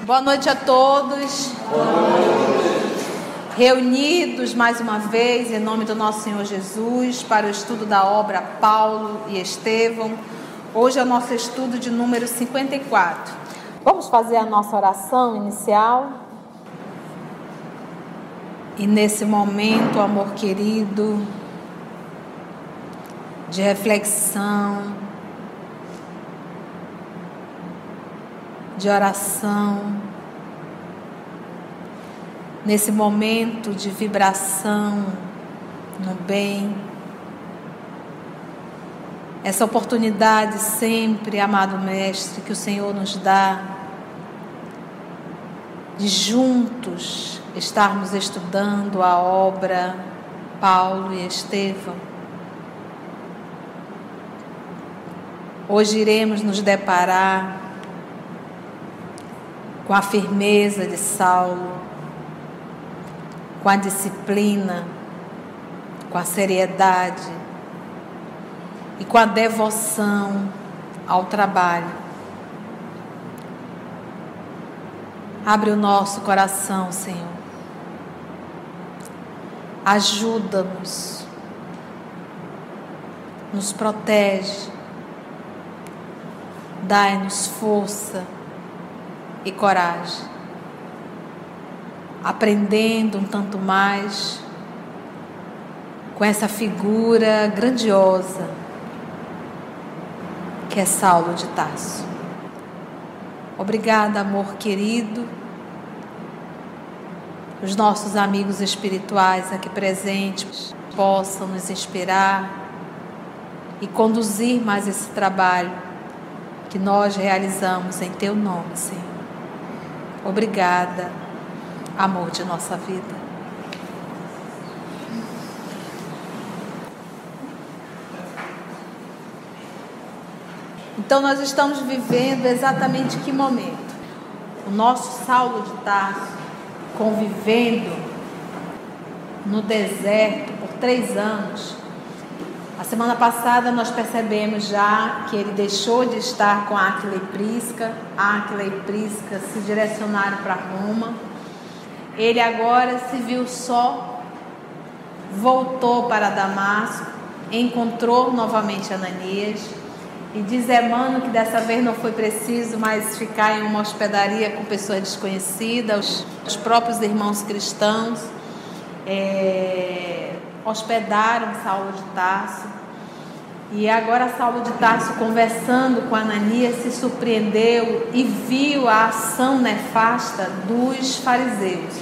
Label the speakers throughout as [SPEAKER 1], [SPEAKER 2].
[SPEAKER 1] Boa noite a todos.
[SPEAKER 2] Boa noite.
[SPEAKER 1] Reunidos mais uma vez em nome do nosso Senhor Jesus para o estudo da obra Paulo e Estevão. Hoje é o nosso estudo de número 54. Vamos fazer a nossa oração inicial. E nesse momento, amor querido, de reflexão, de oração, nesse momento de vibração no bem, essa oportunidade sempre, amado Mestre, que o Senhor nos dá, de juntos estarmos estudando a obra Paulo e Estevão. Hoje iremos nos deparar com a firmeza de Saulo, com a disciplina, com a seriedade e com a devoção ao trabalho. Abre o nosso coração, Senhor. Ajuda-nos, nos protege, dai-nos força e coragem, aprendendo um tanto mais com essa figura grandiosa que é Saulo de Tarso. Obrigada, amor querido, os nossos amigos espirituais aqui presentes possam nos inspirar e conduzir mais esse trabalho que nós realizamos em Teu nome, Senhor. Obrigada, amor de nossa vida. Então nós estamos vivendo exatamente que momento? O nosso Saulo de Tarso convivendo no deserto por 3 anos. A semana passada nós percebemos já que ele deixou de estar com Áquila e Prisca. Áquila e Prisca se direcionaram para Roma. Ele agora se viu só, voltou para Damasco, encontrou novamente Ananias e diz Emmanuel que dessa vez não foi preciso mais ficar em uma hospedaria com pessoas desconhecidas. Os próprios irmãos cristãos hospedaram Saulo de Tarso, e agora Saulo de Tarso, conversando com Ananias, se surpreendeu e viu a ação nefasta dos fariseus.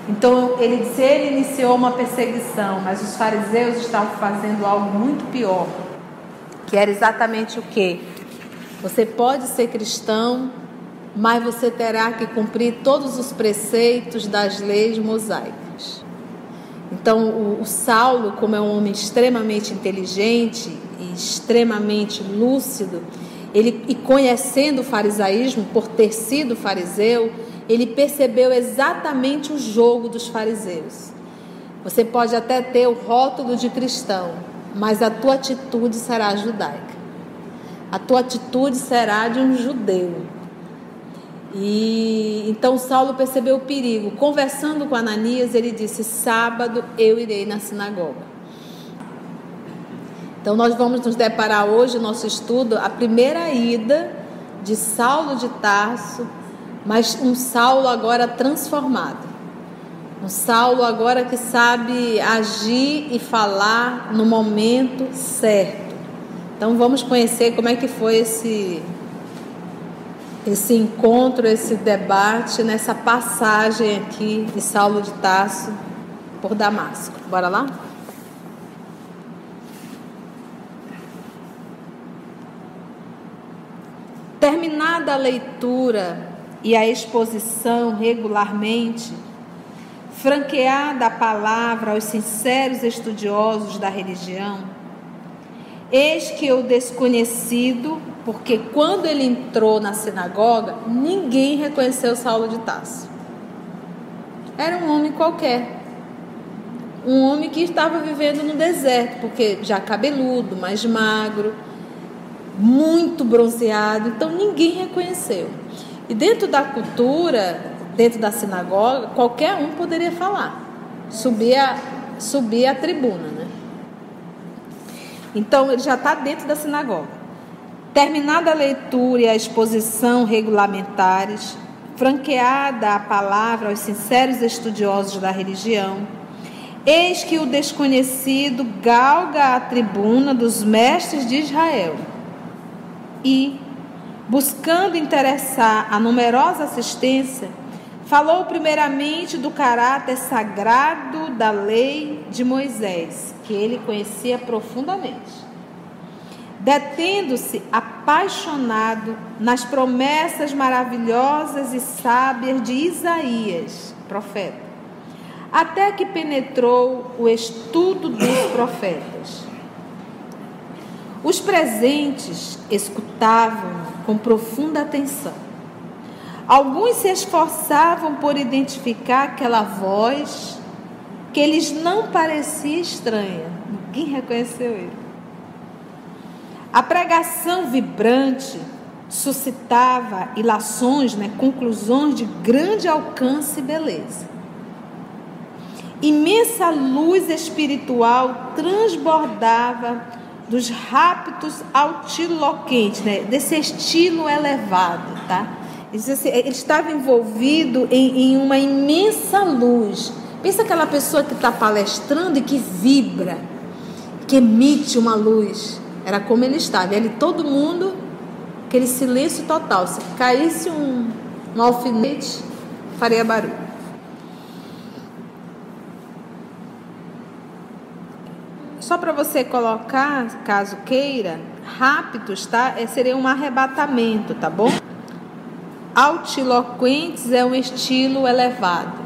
[SPEAKER 1] Então ele disse, ele iniciou uma perseguição, mas os fariseus estavam fazendo algo muito pior, que era exatamente o quê? Você pode ser cristão, mas você terá que cumprir todos os preceitos das leis mosaicas. Então o Saulo, como é um homem extremamente inteligente e extremamente lúcido, e conhecendo o farisaísmo por ter sido fariseu, ele percebeu exatamente o jogo dos fariseus. Você pode até ter o rótulo de cristão, mas a tua atitude será judaica. A tua atitude será de um judeu. E então Saulo percebeu o perigo. Conversando com Ananias, ele disse, sábado eu irei na sinagoga. Então nós vamos nos deparar hoje, no nosso estudo, a primeira ida de Saulo de Tarso, mas um Saulo agora transformado. Um Saulo agora que sabe agir e falar no momento certo. Então vamos conhecer como é que foi esse encontro, esse debate, nessa passagem aqui de Saulo de Tarso por Damasco. Bora lá? Terminada a leitura e a exposição regularmente, franqueada a palavra aos sinceros estudiosos da religião, eis que o desconhecido, porque quando ele entrou na sinagoga, ninguém reconheceu Saulo de Tarso. Era um homem qualquer, um homem que estava vivendo no deserto, porque já cabeludo, mais magro, muito bronzeado, então ninguém reconheceu. E dentro da cultura, dentro da sinagoga, qualquer um poderia falar, subir a tribuna, né? Então ele já está dentro da sinagoga. Terminada a leitura e a exposição regulamentares, franqueada a palavra aos sinceros estudiosos da religião, eis que o desconhecido galga a tribuna dos mestres de Israel e, buscando interessar a numerosa assistência, falou primeiramente do caráter sagrado da lei de Moisés, que ele conhecia profundamente, detendo-se apaixonado nas promessas maravilhosas e sábias de Isaías, profeta, até que penetrou o estudo dos profetas. Os presentes escutavam com profunda atenção. Alguns se esforçavam por identificar aquela voz que lhes não parecia estranha. Ninguém reconheceu ele. A pregação vibrante suscitava ilações, conclusões de grande alcance e beleza. Imensa luz espiritual transbordava dos rápidos altiloquentes, desse estilo elevado, tá? Ele estava envolvido em uma imensa luz. Pensa aquela pessoa que está palestrando e que vibra, que emite uma luz. Era como ele estava. E ali todo mundo, aquele silêncio total. Se caísse um alfinete, faria barulho. Só para você colocar, caso queira, rápidos, tá? Seria um arrebatamento, tá bom? Altiloquentes é um estilo elevado.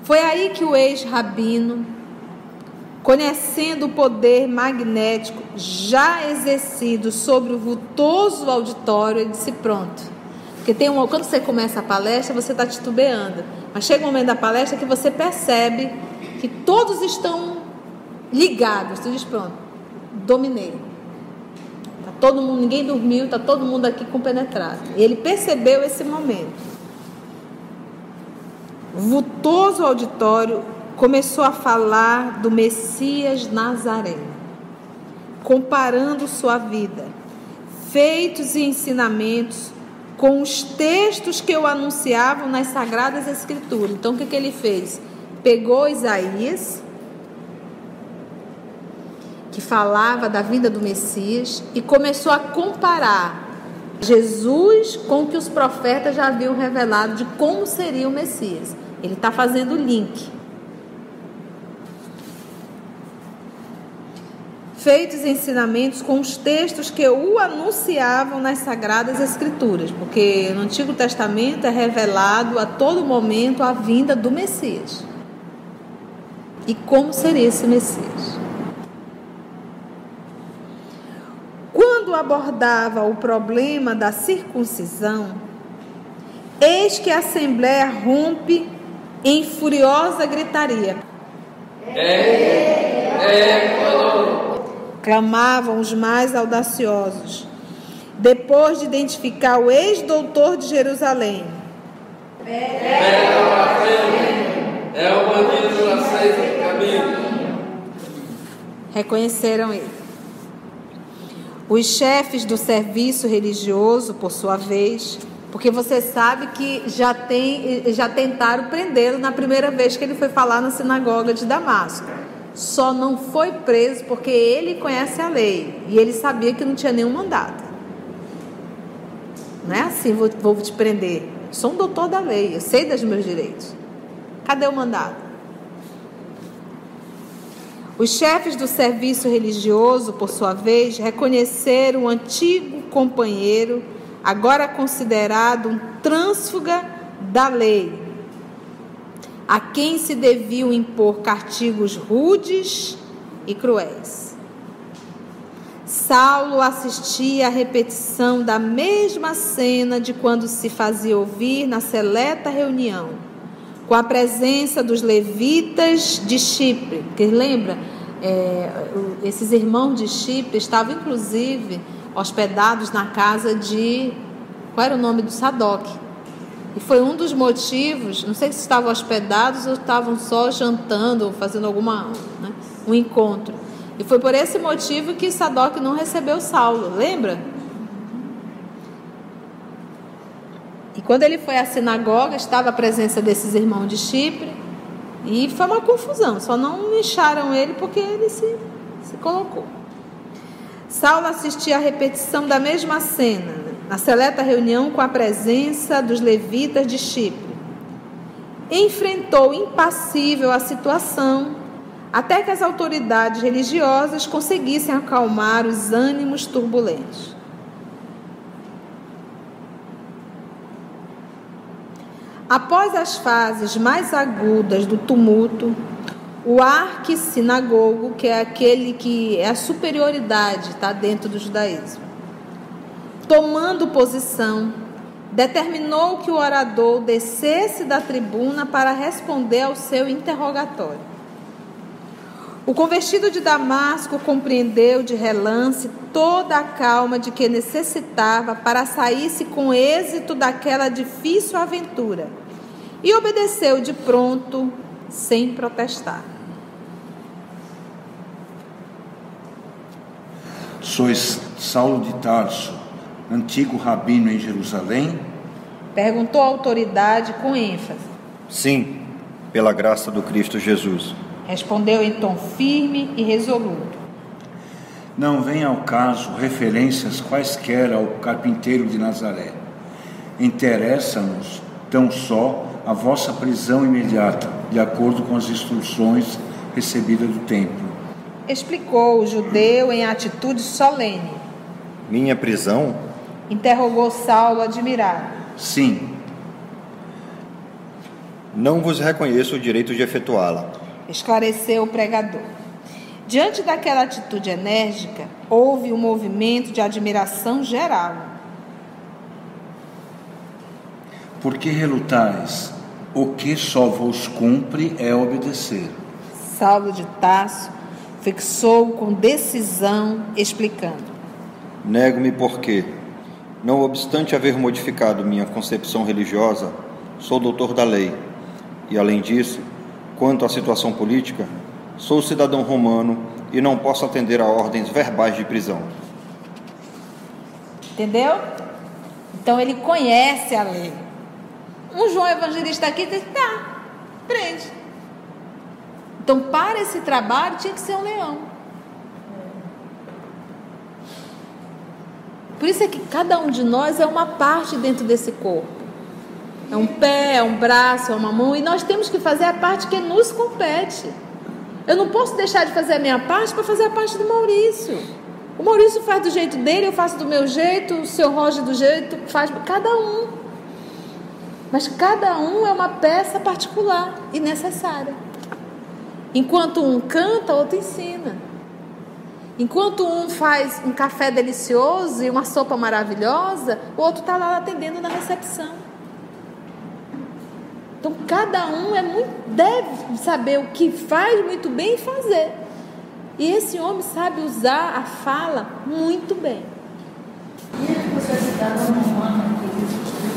[SPEAKER 1] Foi aí que o ex-rabino, conhecendo o poder magnético já exercido sobre o vultoso auditório, ele disse: pronto. Porque quando você começa a palestra, você está titubeando. Mas chega o momento da palestra que você percebe que todos estão ligados. Você diz: pronto, dominei. Tá todo mundo, ninguém dormiu, está todo mundo aqui compenetrado. E ele percebeu esse momento. O vultoso auditório começou a falar do Messias Nazareno, comparando sua vida, feitos e ensinamentos com os textos que o anunciavam nas Sagradas Escrituras. Então, o que ele fez? Pegou Isaías, que falava da vinda do Messias, e começou a comparar Jesus com o que os profetas já haviam revelado de como seria o Messias. Ele está fazendo o link. Feitos ensinamentos com os textos que o anunciavam nas Sagradas Escrituras, porque no Antigo Testamento é revelado a todo momento a vinda do Messias. E como seria esse Messias? Quando abordava o problema da circuncisão, eis que a Assembleia rompe em furiosa gritaria. Clamavam os mais audaciosos, depois de identificar o ex-doutor de Jerusalém.
[SPEAKER 2] É o bandido da seita do caminho.
[SPEAKER 1] Reconheceram ele. Os chefes do serviço religioso, por sua vez, porque você sabe que já tentaram prendê-lo na primeira vez que ele foi falar na sinagoga de Damasco. Só não foi preso porque ele conhece a lei e ele sabia que não tinha nenhum mandado. Não é assim: vou te prender. Sou um doutor da lei, eu sei dos meus direitos. Cadê o mandado? Os chefes do serviço religioso, por sua vez, reconheceram o antigo companheiro, agora considerado um trânsfuga da lei, a quem se deviam impor castigos rudes e cruéis. Saulo assistia à repetição da mesma cena de quando se fazia ouvir na seleta reunião, com a presença dos levitas de Chipre. Porque lembra, esses irmãos de Chipre estavam inclusive hospedados na casa de... Qual era o nome do Sadoc? E foi um dos motivos, não sei se estavam hospedados ou estavam só jantando ou fazendo um encontro. E foi por esse motivo que Sadoc não recebeu Saulo, lembra? E quando ele foi à sinagoga, estava a presença desses irmãos de Chipre, e foi uma confusão, só não incharam ele porque ele se colocou. Saulo assistia à repetição da mesma cena, na seleta reunião com a presença dos levitas de Chipre. Enfrentou impassível a situação, até que as autoridades religiosas conseguissem acalmar os ânimos turbulentos. Após as fases mais agudas do tumulto, o arquissinagogo, que é aquele que é a superioridade, está dentro do judaísmo, tomando posição, determinou que o orador descesse da tribuna para responder ao seu interrogatório. O convertido de Damasco compreendeu de relance toda a calma de que necessitava para sair-se com êxito daquela difícil aventura e obedeceu de pronto, sem protestar.
[SPEAKER 3] Sois Saulo de Tarso, antigo rabino em Jerusalém?
[SPEAKER 1] Perguntou a autoridade com ênfase.
[SPEAKER 4] Sim, pela graça do Cristo Jesus.
[SPEAKER 1] Respondeu em tom firme e resoluto.
[SPEAKER 3] Não vem ao caso referências quaisquer ao carpinteiro de Nazaré. Interessa-nos tão só a vossa prisão imediata, de acordo com as instruções recebidas do templo.
[SPEAKER 1] Explicou o judeu em atitude solene.
[SPEAKER 4] Minha prisão?
[SPEAKER 1] Interrogou Saulo admirado.
[SPEAKER 3] Sim.
[SPEAKER 4] Não vos reconheço o direito de efetuá-la.
[SPEAKER 1] Esclareceu o pregador. Diante daquela atitude enérgica, houve um movimento de admiração geral.
[SPEAKER 3] Por que relutais? O que só vos cumpre é obedecer.
[SPEAKER 1] Saulo de Tarso fixou com decisão, explicando.
[SPEAKER 4] Nego-me porque, não obstante haver modificado minha concepção religiosa, sou doutor da lei. E, além disso, quanto à situação política, sou cidadão romano e não posso atender a ordens verbais de prisão.
[SPEAKER 1] Entendeu? Então ele conhece a lei. Um João Evangelista aqui diz, tá, prende. Então para esse trabalho tinha que ser um leão. Por isso é que cada um de nós é uma parte dentro desse corpo. É um pé, é um braço, é uma mão, e nós temos que fazer a parte que nos compete. Eu não posso deixar de fazer a minha parte para fazer a parte do Maurício. O Maurício faz do jeito dele, eu faço do meu jeito, o seu Roger do jeito, faz cada um. Mas cada um é uma peça particular e necessária. Enquanto um canta, outro ensina. Enquanto um faz um café delicioso e uma sopa maravilhosa, o outro está lá atendendo na recepção. Então cada um deve saber o que faz muito bem e fazer. E esse homem sabe usar a fala muito bem.
[SPEAKER 5] E ele você cidadão romano?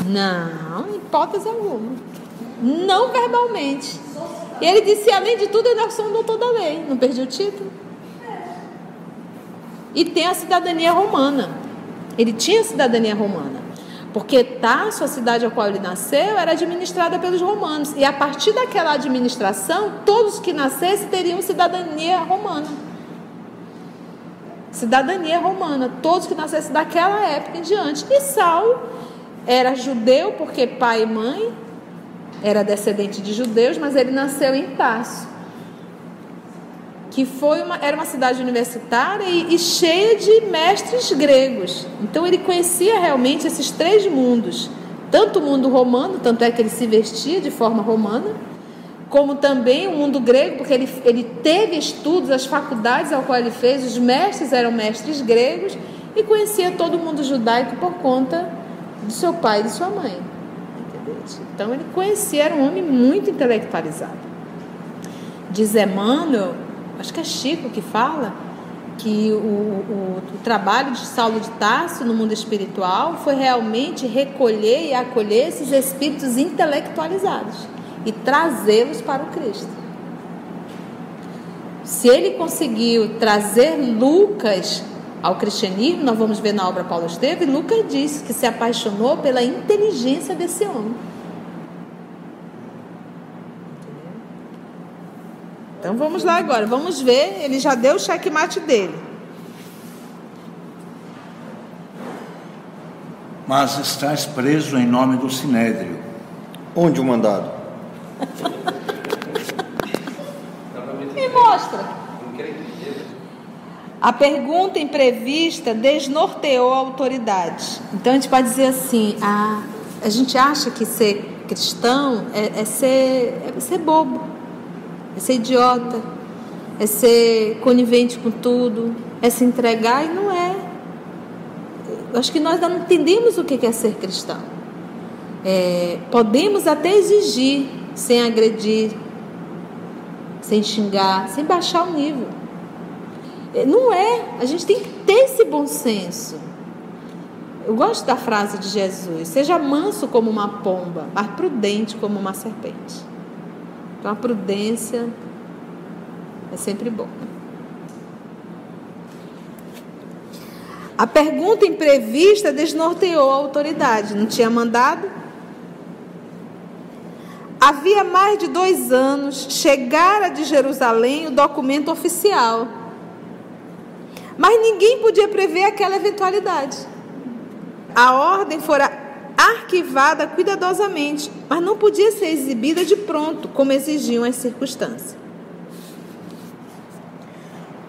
[SPEAKER 1] Não, em hipótese alguma. Não verbalmente. E ele disse, além de tudo, eu sou um doutor da lei. Não perdi o título? E tem a cidadania romana. Ele tinha cidadania romana. Porque Tarso, a cidade a qual ele nasceu, era administrada pelos romanos. E a partir daquela administração, todos que nascessem teriam cidadania romana. Cidadania romana. Todos que nascessem daquela época em diante. E Saulo era judeu, porque pai e mãe era descendente de judeus, mas ele nasceu em Tarso, que era uma cidade universitária e cheia de mestres gregos. Então ele conhecia realmente esses três mundos, tanto o mundo romano, tanto é que ele se vestia de forma romana, como também o mundo grego, porque ele teve estudos, as faculdades ao qual ele fez, os mestres eram mestres gregos, e conhecia todo o mundo judaico por conta do seu pai e de sua mãe. Entendeu? Então ele conhecia, era um homem muito intelectualizado. Diz Emmanuel, acho que é Chico que fala, que o trabalho de Saulo de Tarso no mundo espiritual foi realmente recolher e acolher esses espíritos intelectualizados e trazê-los para o Cristo. Se ele conseguiu trazer Lucas ao cristianismo, nós vamos ver na obra Paulo Estevam, e Lucas disse que se apaixonou pela inteligência desse homem. Então vamos lá agora, vamos ver, ele já deu o checkmate dele.
[SPEAKER 3] Mas estás preso em nome do Sinédrio.
[SPEAKER 4] Onde o mandado?
[SPEAKER 1] Me mostra. A pergunta imprevista desnorteou a autoridade. Então a gente pode dizer assim, a gente acha que ser cristão é ser bobo, é ser idiota, é ser conivente com tudo, é se entregar, e não é. Eu acho que nós não entendemos o que é ser cristão. Podemos até exigir, sem agredir, sem xingar, sem baixar o nível. Não é, a gente tem que ter esse bom senso. Eu gosto da frase de Jesus: seja manso como uma pomba, mas prudente como uma serpente. Então a prudência é sempre bom. A pergunta imprevista desnorteou a autoridade. Não tinha mandado? Havia mais de 2 anos chegara de Jerusalém o documento oficial, mas ninguém podia prever aquela eventualidade. A ordem fora arquivada cuidadosamente, mas não podia ser exibida de pronto, como exigiam as circunstâncias.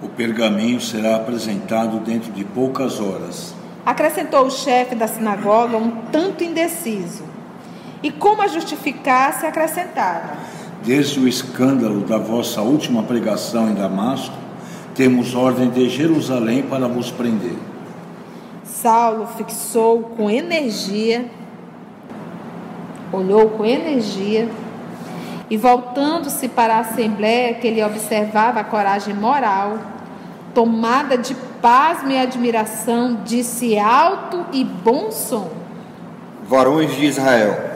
[SPEAKER 3] O pergaminho será apresentado dentro de poucas horas.
[SPEAKER 1] Acrescentou o chefe da sinagoga, um tanto indeciso. E como a justificar, se acrescentava:
[SPEAKER 3] Desde o escândalo da vossa última pregação em Damasco, temos ordem de Jerusalém para vos prender.
[SPEAKER 1] Saulo fixou com energia, olhou com energia, e voltando-se para a assembleia, que ele observava a coragem moral, tomada de pasmo e admiração, disse alto e bom som:
[SPEAKER 4] Varões de Israel,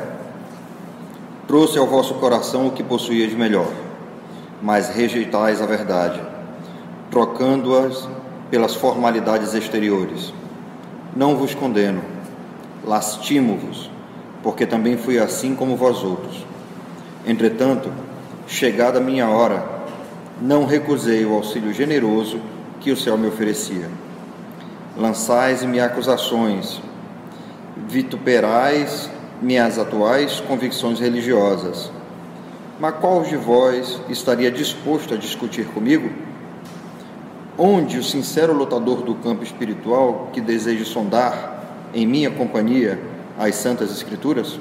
[SPEAKER 4] trouxe ao vosso coração o que possuía de melhor, mas rejeitais a verdade, trocando-as pelas formalidades exteriores. Não vos condeno, lastimo-vos, porque também fui assim como vós outros. Entretanto, chegada a minha hora, não recusei o auxílio generoso que o céu me oferecia. Lançais-me acusações, vituperais minhas atuais convicções religiosas. Mas qual de vós estaria disposto a discutir comigo? Onde o sincero lutador do campo espiritual que deseja sondar, em minha companhia, as Santas Escrituras?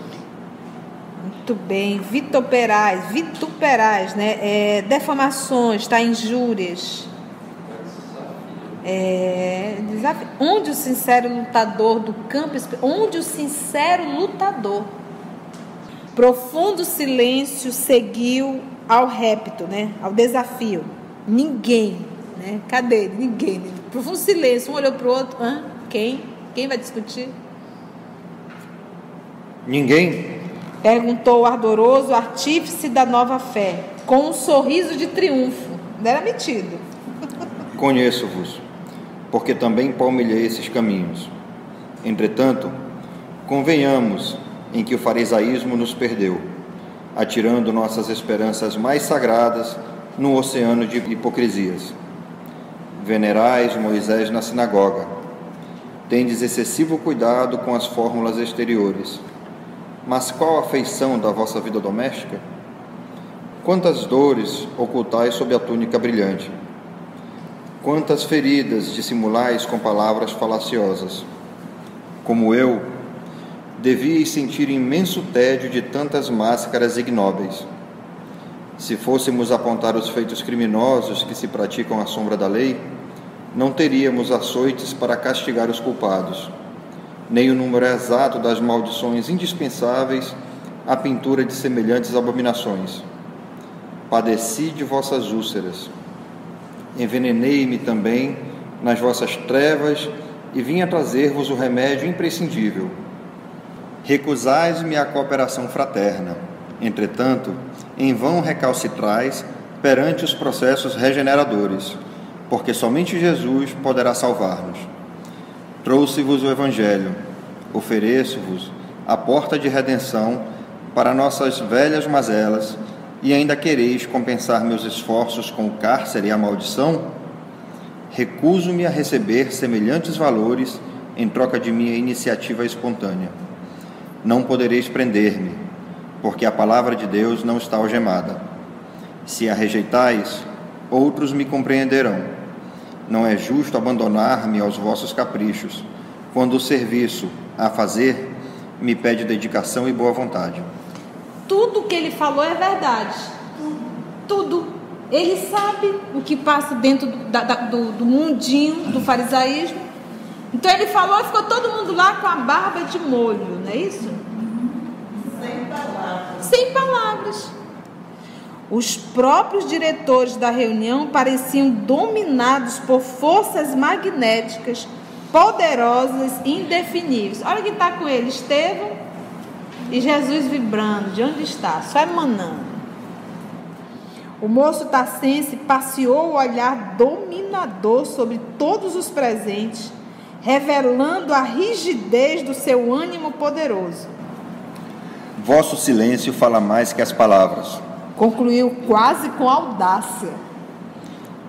[SPEAKER 1] Muito bem, vituperais, né? Defamações, injúrias. Onde o sincero lutador do campo, onde o sincero lutador. Profundo silêncio seguiu ao repto, né? Ao desafio. Ninguém, né? Cadê? Ninguém. Profundo silêncio, um olhou para o outro. Quem? Quem vai discutir?
[SPEAKER 4] Ninguém?
[SPEAKER 1] Perguntou o ardoroso artífice da nova fé, com um sorriso de triunfo. Não era metido.
[SPEAKER 4] Conheço-vos, porque também palmilhei esses caminhos. Entretanto, convenhamos em que o farisaísmo nos perdeu, atirando nossas esperanças mais sagradas num oceano de hipocrisias. Venerais Moisés na sinagoga. Tendes excessivo cuidado com as fórmulas exteriores. Mas qual a feição da vossa vida doméstica? Quantas dores ocultais sob a túnica brilhante? Quantas feridas dissimulais com palavras falaciosas? Como eu, devíeis sentir imenso tédio de tantas máscaras ignóbeis. Se fôssemos apontar os feitos criminosos que se praticam à sombra da lei, não teríamos açoites para castigar os culpados, nem o número exato das maldições indispensáveis à pintura de semelhantes abominações. Padeci de vossas úlceras. Envenenei-me também nas vossas trevas e vim a trazer-vos o remédio imprescindível. Recusais-me a cooperação fraterna. Entretanto, em vão recalcitrais perante os processos regeneradores, porque somente Jesus poderá salvar-nos. Trouxe-vos o Evangelho, ofereço-vos a porta de redenção para nossas velhas mazelas, e ainda quereis compensar meus esforços com o cárcere e a maldição? Recuso-me a receber semelhantes valores em troca de minha iniciativa espontânea. Não podereis prender-me, porque a palavra de Deus não está algemada. Se a rejeitais, outros me compreenderão. Não é justo abandonar-me aos vossos caprichos, quando o serviço a fazer me pede dedicação e boa vontade.
[SPEAKER 1] Tudo que ele falou é verdade. Tudo. Ele sabe o que passa dentro do mundinho do farisaísmo. Então ele falou e ficou todo mundo lá com a barba de molho, não é isso?
[SPEAKER 5] Sem palavras.
[SPEAKER 1] Sem palavras. Os próprios diretores da reunião pareciam dominados por forças magnéticas poderosas e indefiníveis. Olha quem está com ele, Estevão e Jesus vibrando. De onde está? Só emanando. O moço tassense passeou o olhar dominador sobre todos os presentes, revelando a rigidez do seu ânimo poderoso.
[SPEAKER 4] Vosso silêncio fala mais que as palavras.
[SPEAKER 1] Concluiu quase com audácia.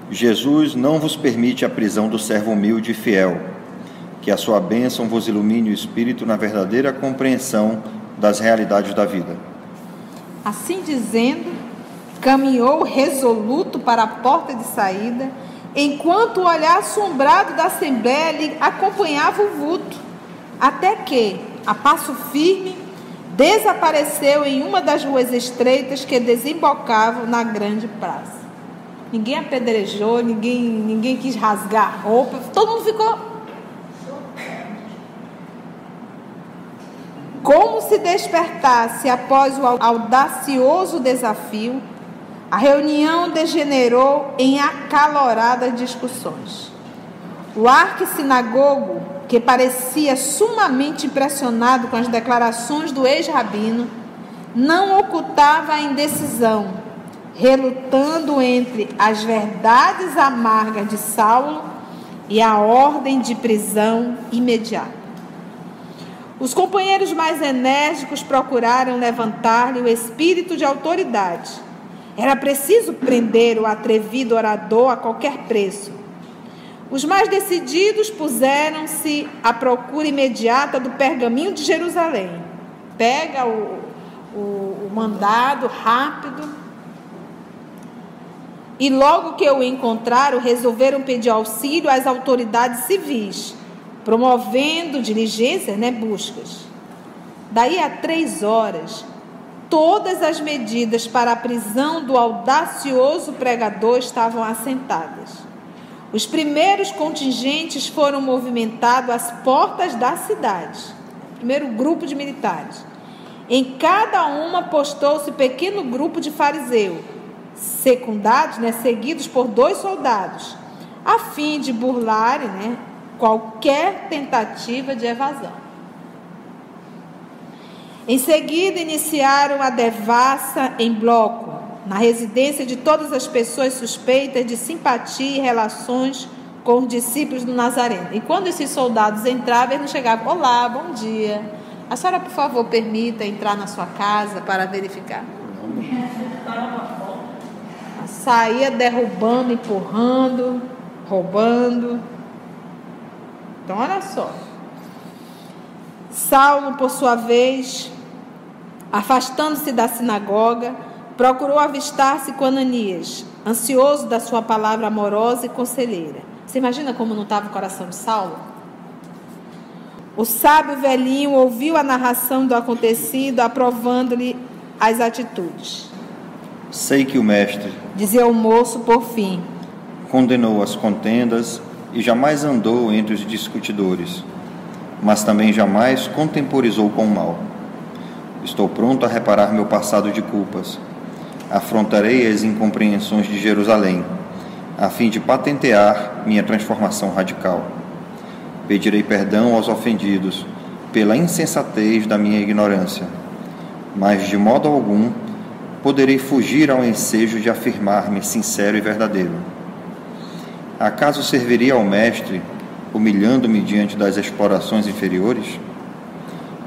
[SPEAKER 4] Jesus não vos permite a prisão do servo humilde e fiel. Que a sua bênção vos ilumine o espírito na verdadeira compreensão das realidades da vida.
[SPEAKER 1] Assim dizendo, caminhou resoluto para a porta de saída, enquanto o olhar assombrado da assembleia lhe acompanhava o vulto, até que, a passo firme, desapareceu em uma das ruas estreitas que desembocavam na grande praça. Ninguém apedrejou, ninguém quis rasgar a roupa, todo mundo ficou como se despertasse após o audacioso desafio. A reunião degenerou em acaloradas discussões. O arquissinagogo, que parecia sumamente impressionado com as declarações do ex-rabino, não ocultava a indecisão, relutando entre as verdades amargas de Saulo e a ordem de prisão imediata. Os companheiros mais enérgicos procuraram levantar-lhe o espírito de autoridade. Era preciso prender o atrevido orador a qualquer preço. Os mais decididos puseram-se à procura imediata do pergaminho de Jerusalém. Pega o mandado rápido. E logo que o encontraram, resolveram pedir auxílio às autoridades civis, promovendo diligências, buscas. Daí a 3 horas, todas as medidas para a prisão do audacioso pregador estavam assentadas. Os primeiros contingentes foram movimentados às portas da cidade. Primeiro grupo de militares. Em cada uma postou-se pequeno grupo de fariseus, secundados, seguidos por 2 soldados, a fim de burlarem, qualquer tentativa de evasão. Em seguida, iniciaram a devassa em bloco, na residência de todas as pessoas suspeitas de simpatia e relações com os discípulos do Nazareno. E quando esses soldados entravam, eles não chegavam: olá, bom dia, a senhora, por favor, permita entrar na sua casa para verificar. Saía derrubando, empurrando, roubando. Então, olha só. Saulo, por sua vez, afastando-se da sinagoga, procurou avistar-se com Ananias, ansioso da sua palavra amorosa e conselheira. Você imagina como não estava o coração de Saulo? O sábio velhinho ouviu a narração do acontecido, aprovando-lhe as atitudes.
[SPEAKER 4] Sei que o Mestre,
[SPEAKER 1] dizia o moço por fim,
[SPEAKER 4] condenou as contendas e jamais andou entre os discutidores, mas também jamais contemporizou com o mal. Estou pronto a reparar meu passado de culpas. Afrontarei as incompreensões de Jerusalém, a fim de patentear minha transformação radical. Pedirei perdão aos ofendidos pela insensatez da minha ignorância, mas de modo algum poderei fugir ao ensejo de afirmar-me sincero e verdadeiro. Acaso serviria ao Mestre, humilhando-me diante das explorações inferiores?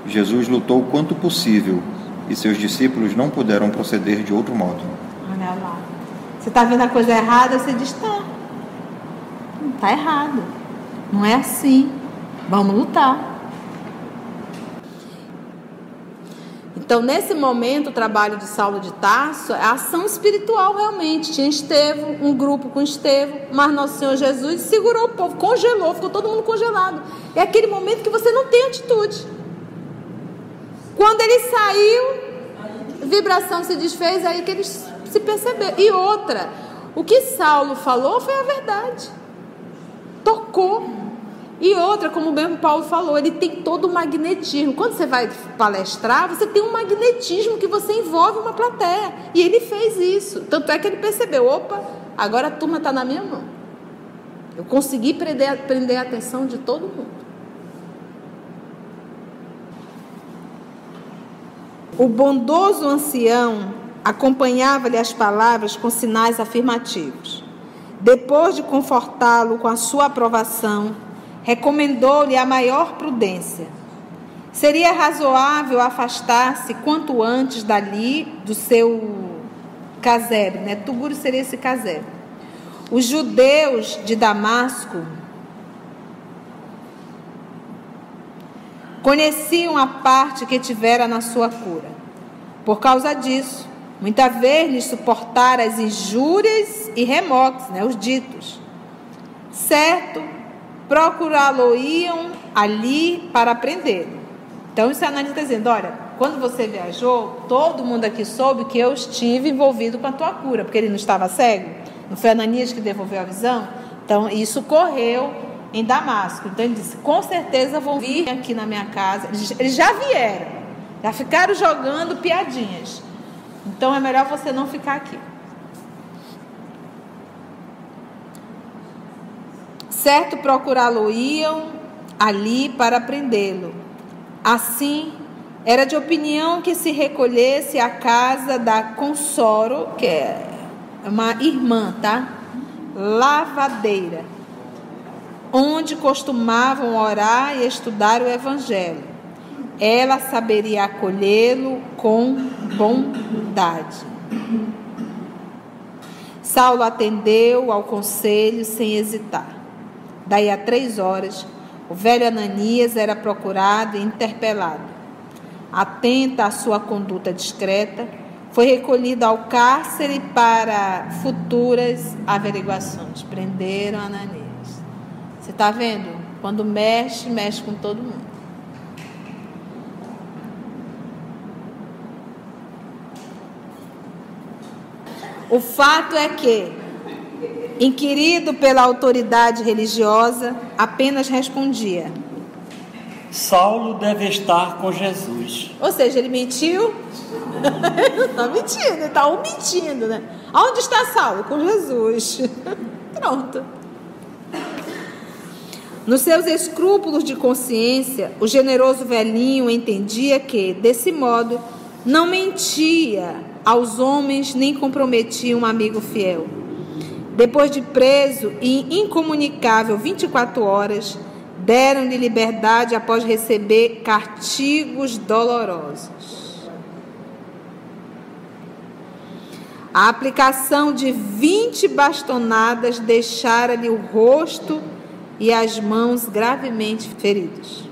[SPEAKER 4] Jesus lutou quanto possível e seus discípulos não puderam proceder de outro modo.
[SPEAKER 1] Olha lá. Você está vendo a coisa errada, você diz, tá. Não está errado. Não é assim. Vamos lutar. Então, nesse momento, o trabalho de Saulo de Tarso é ação espiritual realmente. Tinha Estevão, um grupo com Estevão, mas Nosso Senhor Jesus segurou o povo, congelou, ficou todo mundo congelado. É aquele momento que você não tem atitude. Quando ele saiu, a vibração se desfez, aí que eles se perceberam. E outra, o que Saulo falou foi a verdade. Tocou. E outra, como mesmo Paulo falou, ele tem todo o magnetismo. Quando você vai palestrar, você tem um magnetismo que você envolve uma plateia. E ele fez isso. Tanto é que ele percebeu, opa, agora a turma está na minha mão. Eu consegui prender a atenção de todo mundo. O bondoso ancião acompanhava-lhe as palavras com sinais afirmativos. Depois de confortá-lo com a sua aprovação, recomendou-lhe a maior prudência. Seria razoável afastar-se quanto antes dali do seu casebre, né? Tugúrio seria esse casebre. Os judeus de Damasco conheciam a parte que tivera na sua cura. Por causa disso, muitas vezes lhes suportara as injúrias e remoques, né? Os ditos. Certo, procurá-lo-iam ali para prendê-lo. Então, isso analisa dizendo, olha, quando você viajou, todo mundo aqui soube que eu estive envolvido com a tua cura, porque ele não estava cego, não foi Ananias que devolveu a visão? Então, isso correu em Damasco. Então, ele disse, com certeza vão vir aqui na minha casa. Eles já vieram, já ficaram jogando piadinhas. Então, é melhor você não ficar aqui. Certo, procurá-lo-iam ali para prendê-lo. Assim, era de opinião que se recolhesse à casa da Consoro, que é uma irmã, tá? Lavadeira, onde costumavam orar e estudar o Evangelho. Ela saberia acolhê-lo com bondade. Saulo atendeu ao conselho sem hesitar. Daí a 3 horas, o velho Ananias era procurado e interpelado. Atenta à sua conduta discreta, foi recolhido ao cárcere para futuras averiguações. Prenderam Ananias. Você está vendo? Quando mexe com todo mundo. O fato é que, inquirido pela autoridade religiosa, apenas respondia:
[SPEAKER 6] Saulo deve estar com Jesus.
[SPEAKER 1] Ou seja, ele mentiu? Ele não está mentindo, ele está omitindo, né? Onde está Saulo? Com Jesus. Pronto. Nos seus escrúpulos de consciência, o generoso velhinho entendia que, desse modo, não mentia aos homens nem comprometia um amigo fiel. Depois de preso e incomunicável 24 horas, deram-lhe liberdade após receber castigos dolorosos. A aplicação de 20 bastonadas deixara-lhe o rosto e as mãos gravemente feridos.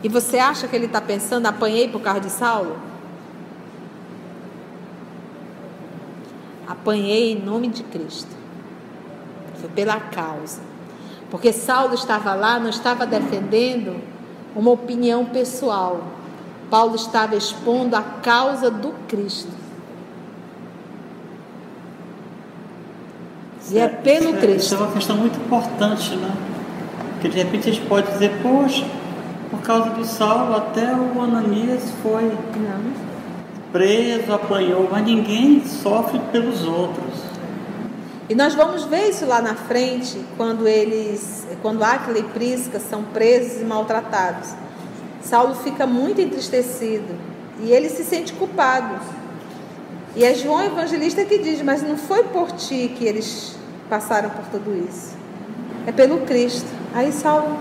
[SPEAKER 1] E você acha que ele está pensando, apanhei por causa de Saulo? Apanhei em nome de Cristo. Foi pela causa. Porque Saulo estava lá, não estava defendendo uma opinião pessoal. Paulo estava expondo a causa do Cristo. E é pelo Cristo.
[SPEAKER 6] Isso é uma questão muito importante, né? Porque de repente a gente pode dizer, poxa, por causa do Saulo até o Ananias foi preso, apanhou, mas ninguém sofre pelos outros.
[SPEAKER 1] E nós vamos ver isso lá na frente, quando Áquila e Prisca são presos e maltratados. Saulo fica muito entristecido e ele se sente culpado. E é João Evangelista que diz, mas não foi por ti que eles passaram por tudo isso. É pelo Cristo. Aí Saulo,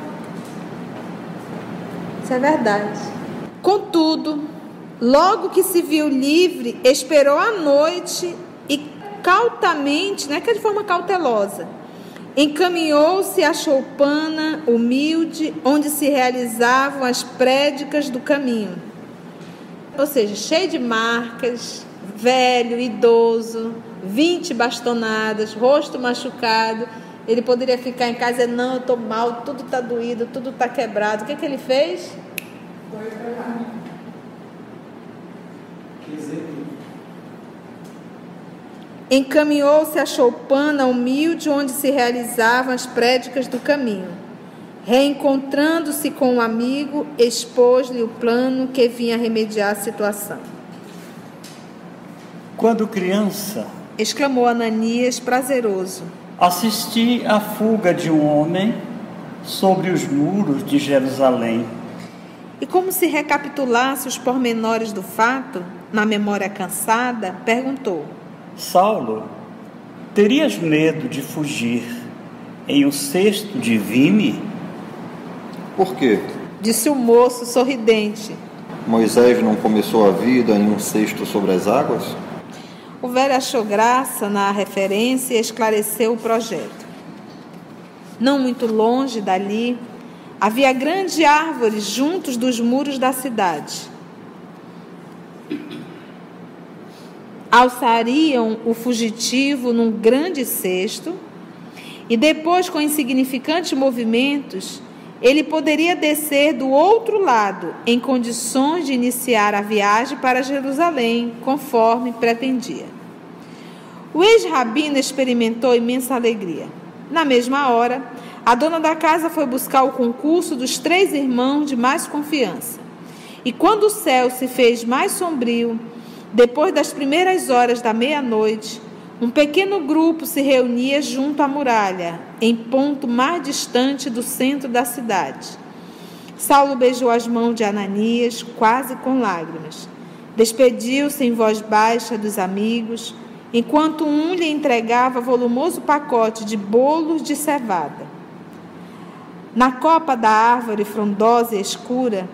[SPEAKER 1] isso é verdade. Contudo, logo que se viu livre, esperou a noite e cautamente, não é que é de forma cautelosa, encaminhou-se à choupana humilde, onde se realizavam as prédicas do caminho. Ou seja, cheio de marcas, velho, idoso, 20 bastonadas, rosto machucado. Ele poderia ficar em casa e dizer, não, eu estou mal, tudo está doído, tudo está quebrado. O que ele fez? Encaminhou-se à choupana humilde, onde se realizavam as prédicas do caminho. Reencontrando-se com um amigo, expôs-lhe o plano que vinha remediar a situação.
[SPEAKER 6] Quando criança,
[SPEAKER 1] exclamou Ananias, prazeroso,
[SPEAKER 6] assisti à fuga de um homem sobre os muros de Jerusalém.
[SPEAKER 1] E como se recapitulasse os pormenores do fato, na memória cansada, perguntou,
[SPEAKER 6] Saulo, terias medo de fugir em um cesto de vime?
[SPEAKER 4] Por quê?
[SPEAKER 1] Disse o moço sorridente.
[SPEAKER 4] Moisés não começou a vida em um cesto sobre as águas?
[SPEAKER 1] O velho achou graça na referência e esclareceu o projeto. Não muito longe dali, havia grande árvore juntos dos muros da cidade. Alçariam o fugitivo num grande cesto e depois, com insignificantes movimentos, ele poderia descer do outro lado em condições de iniciar a viagem para Jerusalém, conforme pretendia. O ex-rabino experimentou imensa alegria. Na mesma hora, a dona da casa foi buscar o concurso dos 3 irmãos de mais confiança. E quando o céu se fez mais sombrio, depois das primeiras horas da meia-noite, um pequeno grupo se reunia junto à muralha, em ponto mais distante do centro da cidade. Saulo beijou as mãos de Ananias, quase com lágrimas. Despediu-se em voz baixa dos amigos, enquanto um lhe entregava volumoso pacote de bolos de cevada. Na copa da árvore frondosa e escura,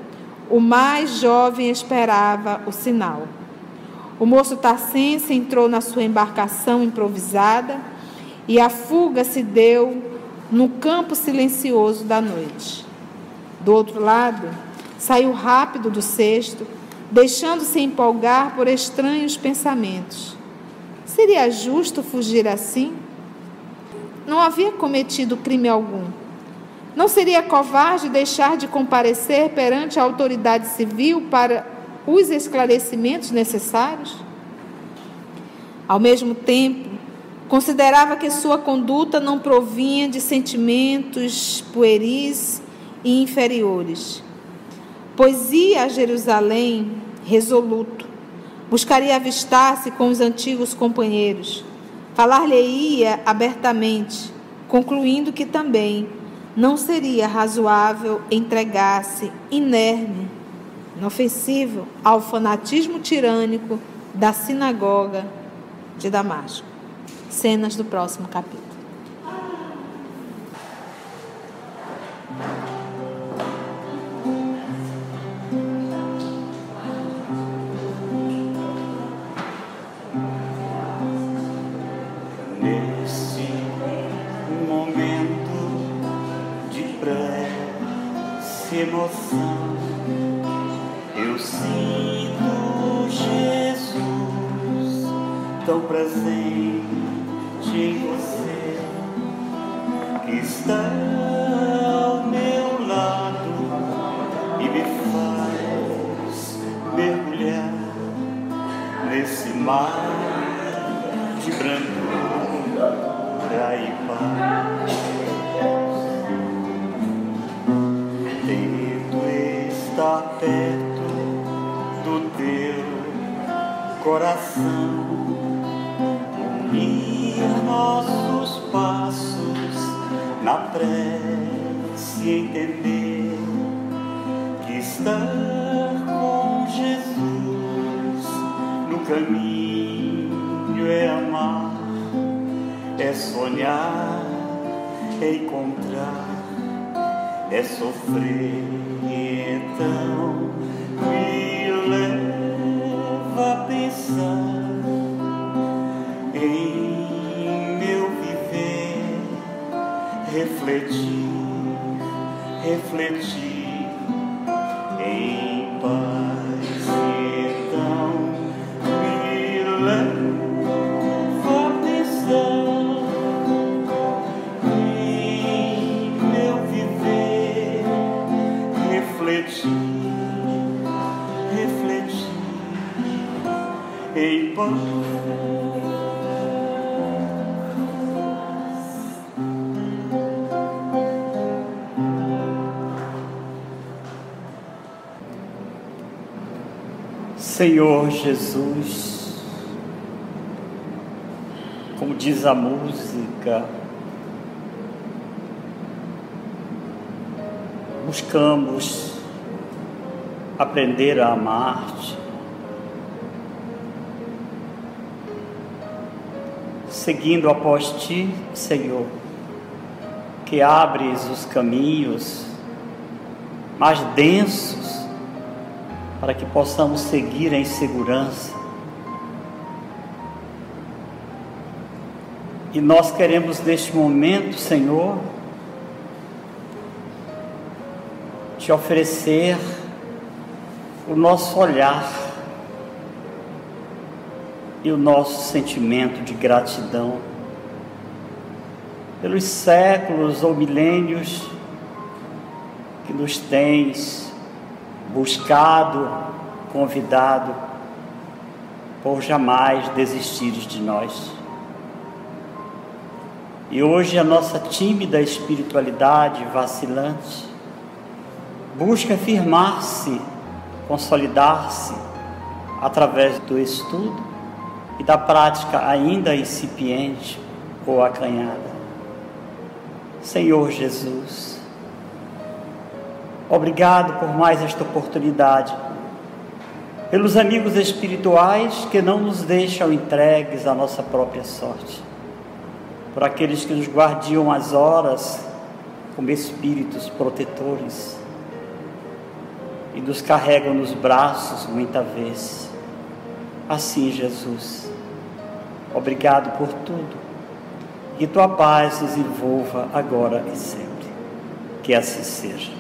[SPEAKER 1] o mais jovem esperava o sinal. O moço tarcense entrou na sua embarcação improvisada e a fuga se deu no campo silencioso da noite. Do outro lado, saiu rápido do cesto, deixando-se empolgar por estranhos pensamentos. Seria justo fugir assim? Não havia cometido crime algum. Não seria covarde deixar de comparecer perante a autoridade civil para os esclarecimentos necessários? Ao mesmo tempo, considerava que sua conduta não provinha de sentimentos pueris e inferiores, pois ia a Jerusalém resoluto, buscaria avistar-se com os antigos companheiros, falar-lhe-ia abertamente, concluindo que também não seria razoável entregar-se inerme, inofensivo ao fanatismo tirânico da sinagoga de Damasco. Cenas do próximo capítulo.
[SPEAKER 6] Nesse momento de prece e emoção, eu sinto Jesus tão presente em você, que está ao meu lado e me faz mar de brandura e paz. Tento estar perto do teu coração, unir nossos passos na prece, entender que estar com Jesus no caminho é amar, é sonhar, é encontrar, é sofrer. Então me leva a pensar em meu viver, refletir em paz. Então me leva a pensar em meu viver, refletir em paz. Senhor Jesus, como diz a música, buscamos aprender a amar-te, seguindo após ti, Senhor, que abres os caminhos mais densos para que possamos seguir em segurança. E nós queremos neste momento, Senhor, te oferecer o nosso olhar e o nosso sentimento de gratidão pelos séculos ou milênios que nos tens buscado, convidado, por jamais desistires de nós. E hoje a nossa tímida espiritualidade vacilante busca firmar-se, consolidar-se através do estudo e da prática ainda incipiente ou acanhada. Senhor Jesus, obrigado por mais esta oportunidade, pelos amigos espirituais que não nos deixam entregues à nossa própria sorte, por aqueles que nos guardiam as horas como espíritos protetores e nos carregam nos braços muita vez. Assim, Jesus, obrigado por tudo, e tua paz nos envolva agora e sempre. Que assim seja.